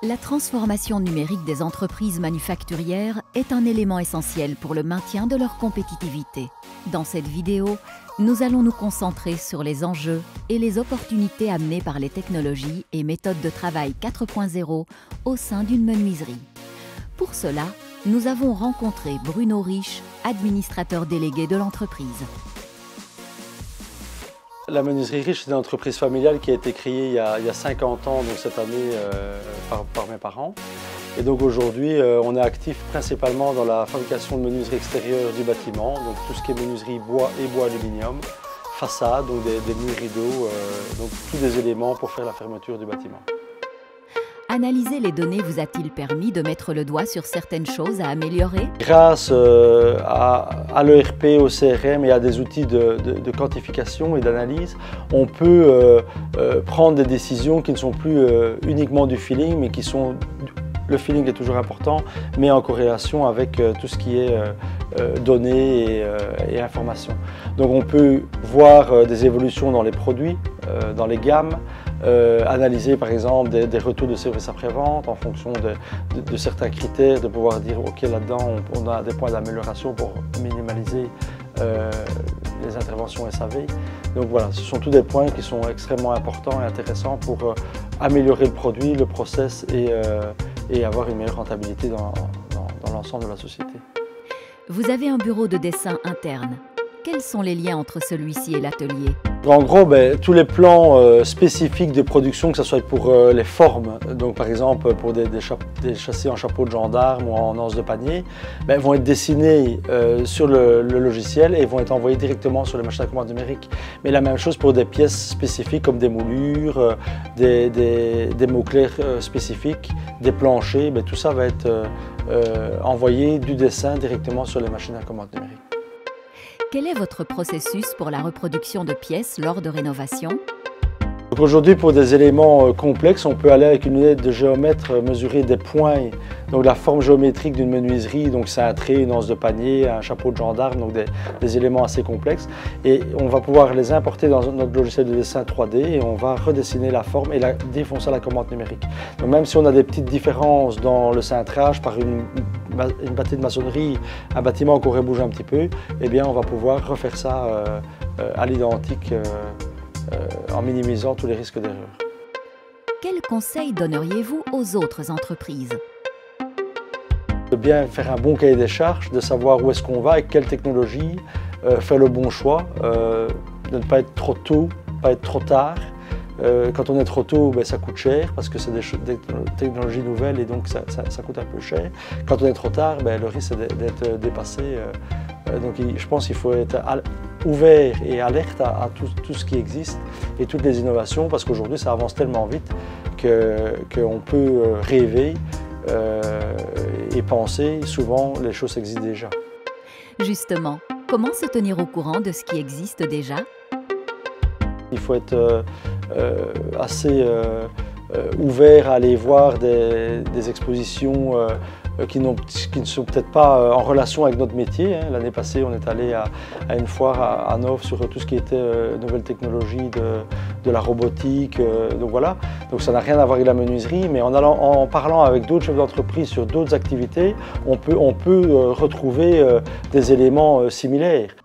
La transformation numérique des entreprises manufacturières est un élément essentiel pour le maintien de leur compétitivité. Dans cette vidéo, nous allons nous concentrer sur les enjeux et les opportunités amenées par les technologies et méthodes de travail 4.0 au sein d'une menuiserie. Pour cela, nous avons rencontré Bruno Riche, administrateur délégué de l'entreprise. La menuiserie Riche, c'est une entreprise familiale qui a été créée il y a 50 ans, donc cette année, par mes parents. Et donc aujourd'hui, on est actif principalement dans la fabrication de menuiserie extérieure du bâtiment, donc tout ce qui est menuiserie bois et bois aluminium, façade, donc des murs rideaux, donc tous des éléments pour faire la fermeture du bâtiment. Analyser les données vous a-t-il permis de mettre le doigt sur certaines choses à améliorer? Grâce à l'ERP, au CRM et à des outils de quantification et d'analyse, on peut prendre des décisions qui ne sont plus uniquement du feeling, mais qui sont... Le feeling est toujours important, mais en corrélation avec tout ce qui est données et informations. Donc on peut voir des évolutions dans les produits, dans les gammes, analyser par exemple des retours de service après-vente en fonction de certains critères, de pouvoir dire ok là-dedans on a des points d'amélioration pour minimaliser les interventions SAV. Donc voilà, ce sont tous des points qui sont extrêmement importants et intéressants pour améliorer le produit, le process et avoir une meilleure rentabilité dans l'ensemble de la société. Vous avez un bureau de dessin interne. Quels sont les liens entre celui-ci et l'atelier? En gros, tous les plans spécifiques de production, que ce soit pour les formes, donc par exemple pour des châssis en chapeau de gendarme ou en anse de panier, vont être dessinés sur le logiciel et vont être envoyés directement sur les machines à commande numérique. Mais la même chose pour des pièces spécifiques comme des moulures, des mots clairs spécifiques, des planchers, tout ça va être envoyé du dessin directement sur les machines à commande numérique. Quel est votre processus pour la reproduction de pièces lors de rénovation? Aujourd'hui, pour des éléments complexes, on peut aller avec une lunette de géomètre mesurer des points, donc la forme géométrique d'une menuiserie, donc c'est un trait, une anse de panier, un chapeau de gendarme, donc des éléments assez complexes. Et on va pouvoir les importer dans notre logiciel de dessin 3D et on va redessiner la forme et la défoncer à la commande numérique. Donc même si on a des petites différences dans le cintrage par une bâtie de maçonnerie, un bâtiment qui aurait bougé un petit peu, eh bien on va pouvoir refaire ça à l'identique en minimisant tous les risques d'erreur. Quels conseils donneriez-vous aux autres entreprises? De bien faire un bon cahier des charges, de savoir où est-ce qu'on va, avec quelle technologie, faire le bon choix, de ne pas être trop tôt, pas être trop tard. Quand on est trop tôt, ça coûte cher parce que c'est des technologies nouvelles et donc ça coûte un peu cher. Quand on est trop tard, le risque c'est d'être dépassé. Donc je pense qu'il faut être ouvert et alerte à tout ce qui existe et toutes les innovations parce qu'aujourd'hui ça avance tellement vite qu'on peut rêver et penser. Souvent les choses existent déjà. Justement, comment se tenir au courant de ce qui existe déjà? Il faut être assez ouvert à aller voir des expositions qui ne sont peut-être pas en relation avec notre métier. L'année passée, on est allé à une foire à Hanovre sur tout ce qui était nouvelles technologies de la robotique. Donc voilà, donc ça n'a rien à voir avec la menuiserie, mais en parlant avec d'autres chefs d'entreprise sur d'autres activités, on peut retrouver des éléments similaires.